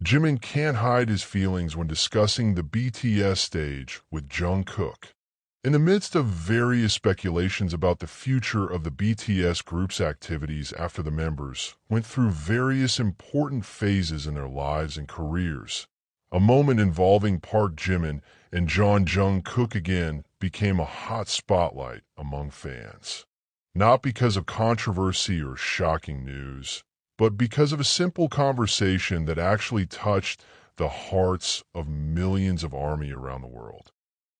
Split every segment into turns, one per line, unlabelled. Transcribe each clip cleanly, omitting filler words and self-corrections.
Jimin can't hide his feelings when discussing the BTS stage with Jungkook. In the midst of various speculations about the future of the BTS group's activities after the members went through various important phases in their lives and careers, a moment involving Park Jimin and Jungkook again became a hot spotlight among fans. Not because of controversy or shocking news, but because of a simple conversation that actually touched the hearts of millions of ARMY around the world.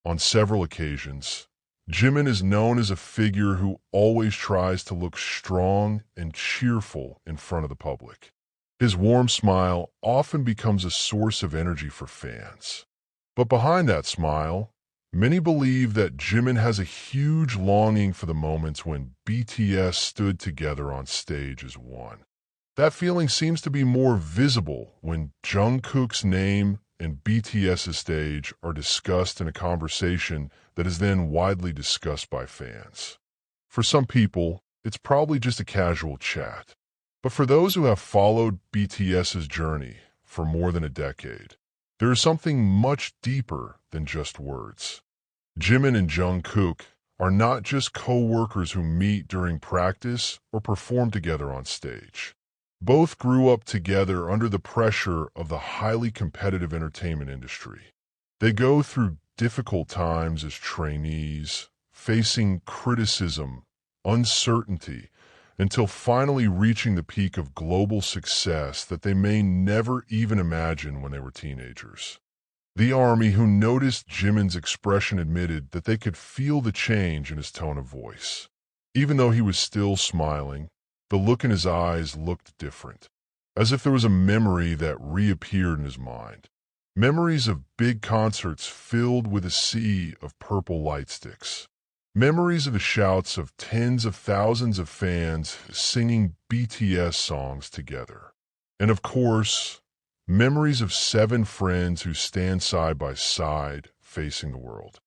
On several occasions, Jimin is known as a figure who always tries to look strong and cheerful in front of the public. His warm smile often becomes a source of energy for fans. But behind that smile, many believe that Jimin has a huge longing for the moments when BTS stood together on stage as one. That feeling seems to be more visible when Jungkook's name and BTS's stage are discussed in a conversation that is then widely discussed by fans. For some people, it's probably just a casual chat. But for those who have followed BTS's journey for more than a decade, there is something much deeper than just words. Jimin and Jungkook are not just co-workers who meet during practice or perform together on stage. Both grew up together under the pressure of the highly competitive entertainment industry. They go through difficult times as trainees, facing criticism, uncertainty, until finally reaching the peak of global success that they may never even imagine when they were teenagers. The ARMY who noticed Jimin's expression admitted that they could feel the change in his tone of voice. Even though he was still smiling, the look in his eyes looked different, as if there was a memory that reappeared in his mind. Memories of big concerts filled with a sea of purple light sticks. Memories of the shouts of tens of thousands of fans singing BTS songs together. And of course, memories of 7 friends who stand side by side facing the world.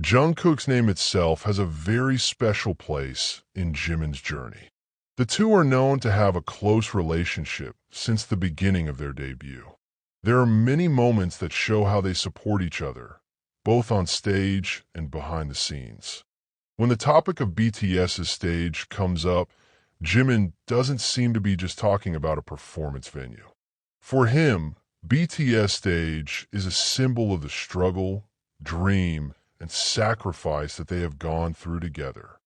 Jungkook's name itself has a very special place in Jimin's journey. The two are known to have a close relationship since the beginning of their debut. There are many moments that show how they support each other, both on stage and behind the scenes. When the topic of BTS's stage comes up, Jimin doesn't seem to be just talking about a performance venue. For him, BTS stage is a symbol of the struggle, dream, and sacrifice that they have gone through together.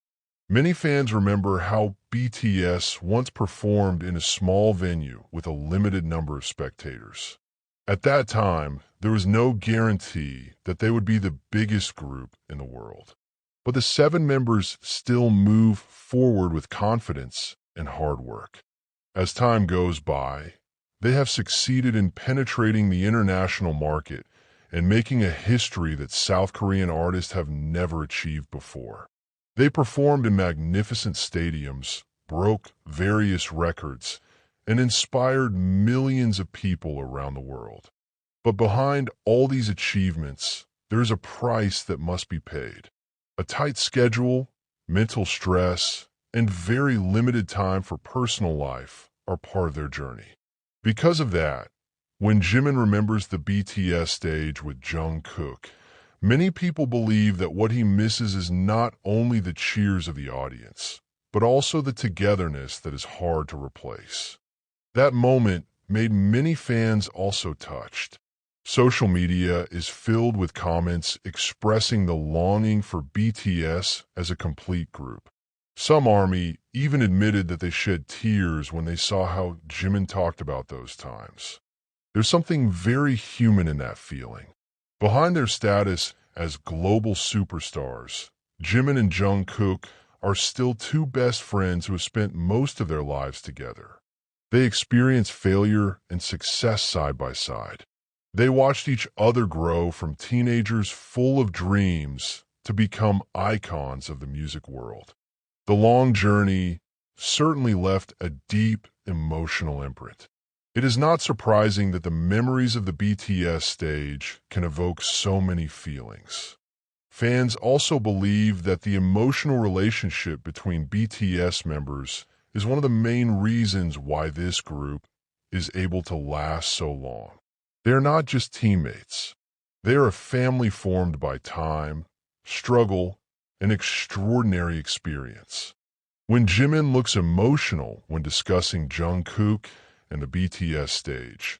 Many fans remember how BTS once performed in a small venue with a limited number of spectators. At that time, there was no guarantee that they would be the biggest group in the world. But the 7 members still move forward with confidence and hard work. As time goes by, they have succeeded in penetrating the international market and making a history that South Korean artists have never achieved before. They performed in magnificent stadiums, broke various records, and inspired millions of people around the world. But behind all these achievements, there is a price that must be paid. A tight schedule, mental stress, and very limited time for personal life are part of their journey. Because of that, when Jimin remembers the BTS stage with Jungkook, many people believe that what he misses is not only the cheers of the audience, but also the togetherness that is hard to replace. That moment made many fans also touched. Social media is filled with comments expressing the longing for BTS as a complete group. Some ARMY even admitted that they shed tears when they saw how Jimin talked about those times. There's something very human in that feeling. Behind their status as global superstars, Jimin and Jungkook are still 2 best friends who have spent most of their lives together. They experienced failure and success side by side. They watched each other grow from teenagers full of dreams to become icons of the music world. The long journey certainly left a deep emotional imprint. It is not surprising that the memories of the BTS stage can evoke so many feelings. Fans also believe that the emotional relationship between BTS members is one of the main reasons why this group is able to last so long. They are not just teammates. They are a family formed by time, struggle, and extraordinary experience. When Jimin looks emotional when discussing Jungkook and the BTS stage,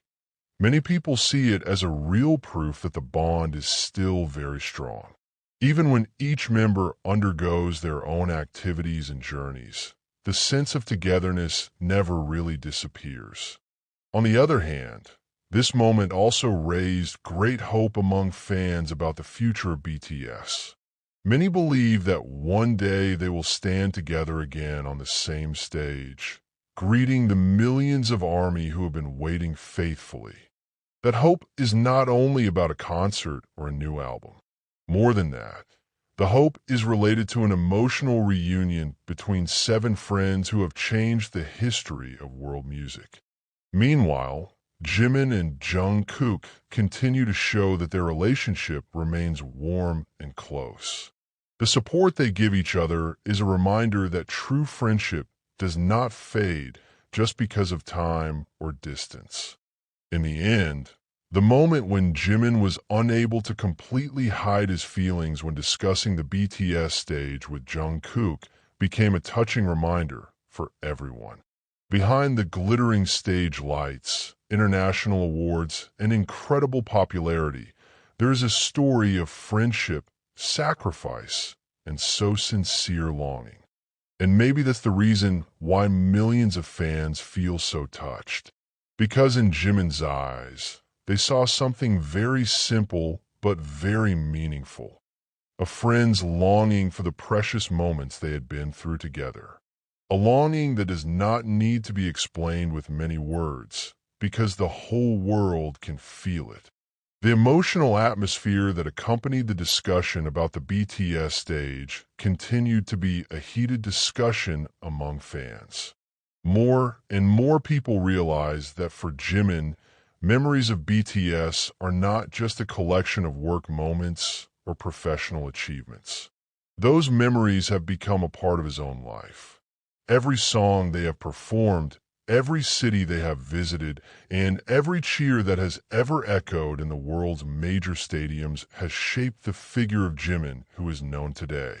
many people see it as a real proof that the bond is still very strong. Even when each member undergoes their own activities and journeys, the sense of togetherness never really disappears. On the other hand, this moment also raised great hope among fans about the future of BTS. Many believe that one day they will stand together again on the same stage, greeting the millions of ARMY who have been waiting faithfully. That hope is not only about a concert or a new album. More than that, the hope is related to an emotional reunion between 7 friends who have changed the history of world music. Meanwhile, Jimin and Jungkook continue to show that their relationship remains warm and close. The support they give each other is a reminder that true friendship does not fade just because of time or distance. In the end, the moment when Jimin was unable to completely hide his feelings when discussing the BTS stage with Jungkook became a touching reminder for everyone. Behind the glittering stage lights, international awards, and incredible popularity, there is a story of friendship, sacrifice, and so sincere longing. And maybe that's the reason why millions of fans feel so touched. Because in Jimin's eyes, they saw something very simple but very meaningful. A friend's longing for the precious moments they had been through together. A longing that does not need to be explained with many words, because the whole world can feel it. The emotional atmosphere that accompanied the discussion about the BTS stage continued to be a heated discussion among fans. More and more people realize that for Jimin, memories of BTS are not just a collection of work moments or professional achievements. Those memories have become a part of his own life. Every song they have performed, every city they have visited, and every cheer that has ever echoed in the world's major stadiums has shaped the figure of Jimin who is known today.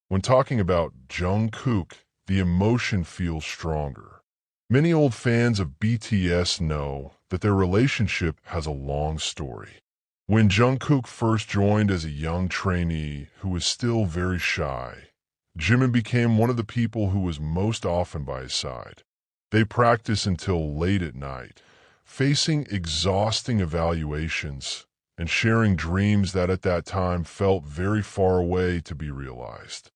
When talking about Jungkook, the emotion feels stronger. Many old fans of BTS know that their relationship has a long story. When Jungkook first joined as a young trainee who was still very shy, Jimin became one of the people who was most often by his side. They practiced until late at night, facing exhausting evaluations and sharing dreams that at that time felt very far away to be realized.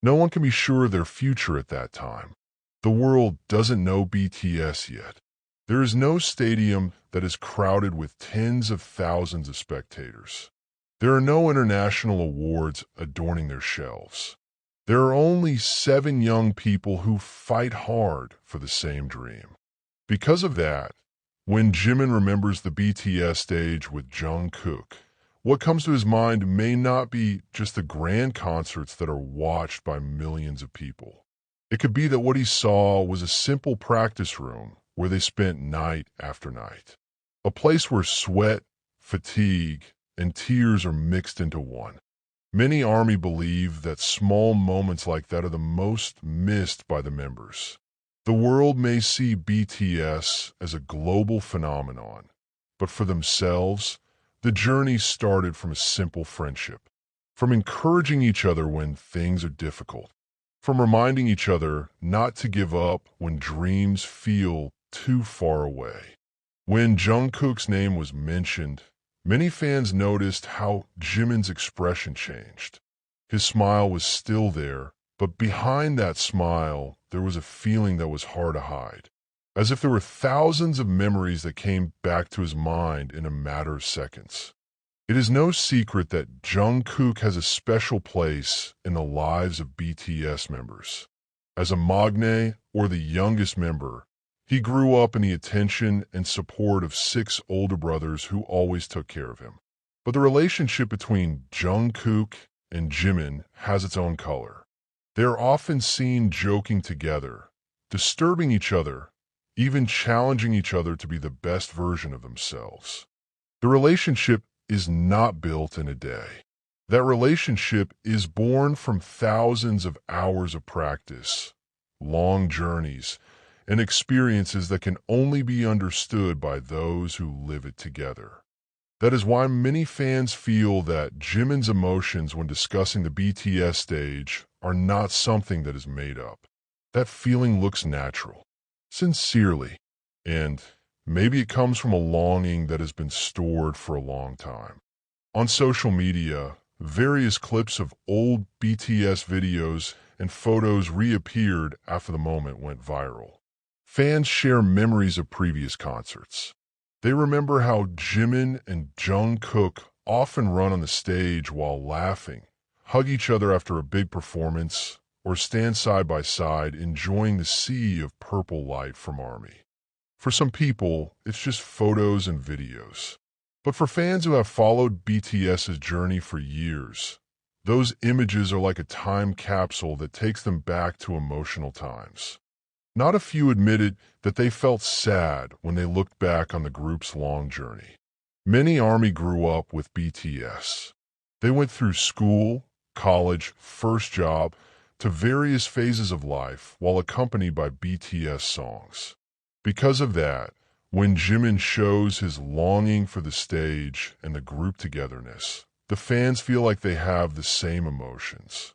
No one can be sure of their future at that time. The world doesn't know BTS yet. There is no stadium that is crowded with tens of thousands of spectators. There are no international awards adorning their shelves. There are only 7 young people who fight hard for the same dream. Because of that, when Jimin remembers the BTS stage with Jungkook, what comes to his mind may not be just the grand concerts that are watched by millions of people. It could be that what he saw was a simple practice room where they spent night after night. A place where sweat, fatigue, and tears are mixed into one. Many ARMY believe that small moments like that are the most missed by the members. The world may see BTS as a global phenomenon, but for themselves, the journey started from a simple friendship, from encouraging each other when things are difficult, from reminding each other not to give up when dreams feel too far away. When Jungkook's name was mentioned, many fans noticed how Jimin's expression changed. His smile was still there, but behind that smile, there was a feeling that was hard to hide, as if there were thousands of memories that came back to his mind in a matter of seconds. It is no secret that Jungkook has a special place in the lives of BTS members. As a magne, or the youngest member, he grew up in the attention and support of 6 older brothers who always took care of him. But the relationship between Jungkook and Jimin has its own color. They are often seen joking together, disturbing each other, even challenging each other to be the best version of themselves. The relationship is not built in a day. That relationship is born from thousands of hours of practice, long journeys, and experiences that can only be understood by those who live it together. That is why many fans feel that Jimin's emotions when discussing the BTS stage are not something that is made up. That feeling looks natural, sincerely, and maybe it comes from a longing that has been stored for a long time. On social media, various clips of old BTS videos and photos reappeared after the moment went viral. Fans share memories of previous concerts. They remember how Jimin and Jungkook often run on the stage while laughing, hug each other after a big performance, or stand side by side enjoying the sea of purple light from ARMY. For some people, it's just photos and videos. But for fans who have followed BTS's journey for years, those images are like a time capsule that takes them back to emotional times. Not a few admitted that they felt sad when they looked back on the group's long journey. Many ARMY grew up with BTS. They went through school, college, first job, to various phases of life while accompanied by BTS songs. Because of that, when Jimin shows his longing for the stage and the group togetherness, the fans feel like they have the same emotions.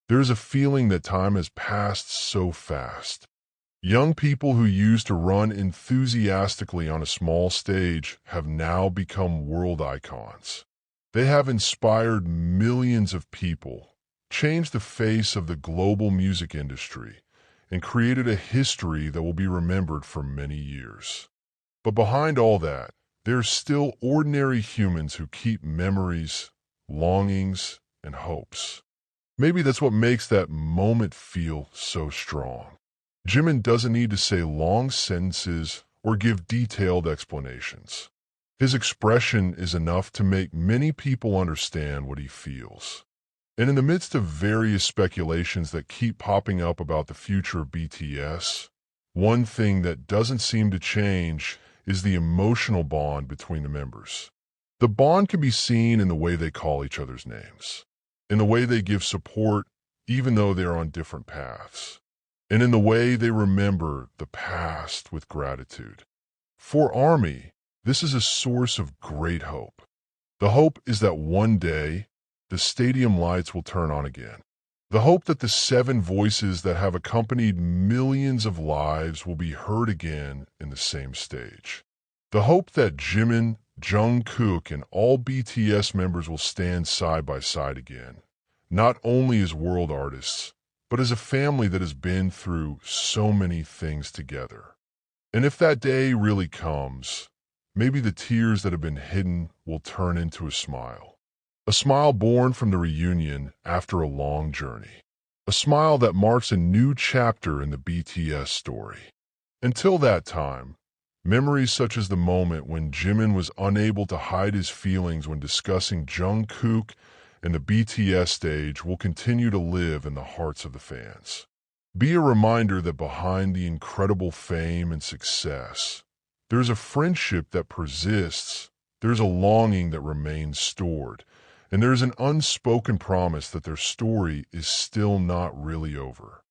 There's a feeling that time has passed so fast. Young people who used to run enthusiastically on a small stage have now become world icons. They have inspired millions of people, changed the face of the global music industry, and created a history that will be remembered for many years. But behind all that, there are still ordinary humans who keep memories, longings, and hopes. Maybe that's what makes that moment feel so strong. Jimin doesn't need to say long sentences or give detailed explanations. His expression is enough to make many people understand what he feels. And in the midst of various speculations that keep popping up about the future of BTS, one thing that doesn't seem to change is the emotional bond between the members. The bond can be seen in the way they call each other's names, in the way they give support even though they are on different paths, and in the way they remember the past with gratitude. For ARMY, this is a source of great hope. The hope is that one day, the stadium lights will turn on again. The hope that the 7 voices that have accompanied millions of lives will be heard again in the same stage. The hope that Jimin, Jungkook, and all BTS members will stand side by side again, not only as world artists, but as a family that has been through so many things together. And if that day really comes, maybe the tears that have been hidden will turn into a smile. A smile born from the reunion after a long journey. A smile that marks a new chapter in the BTS story. Until that time, memories such as the moment when Jimin was unable to hide his feelings when discussing Jungkook and the BTS stage will continue to live in the hearts of the fans. Be a reminder that behind the incredible fame and success, there's a friendship that persists, there's a longing that remains stored, and there's an unspoken promise that their story is still not really over.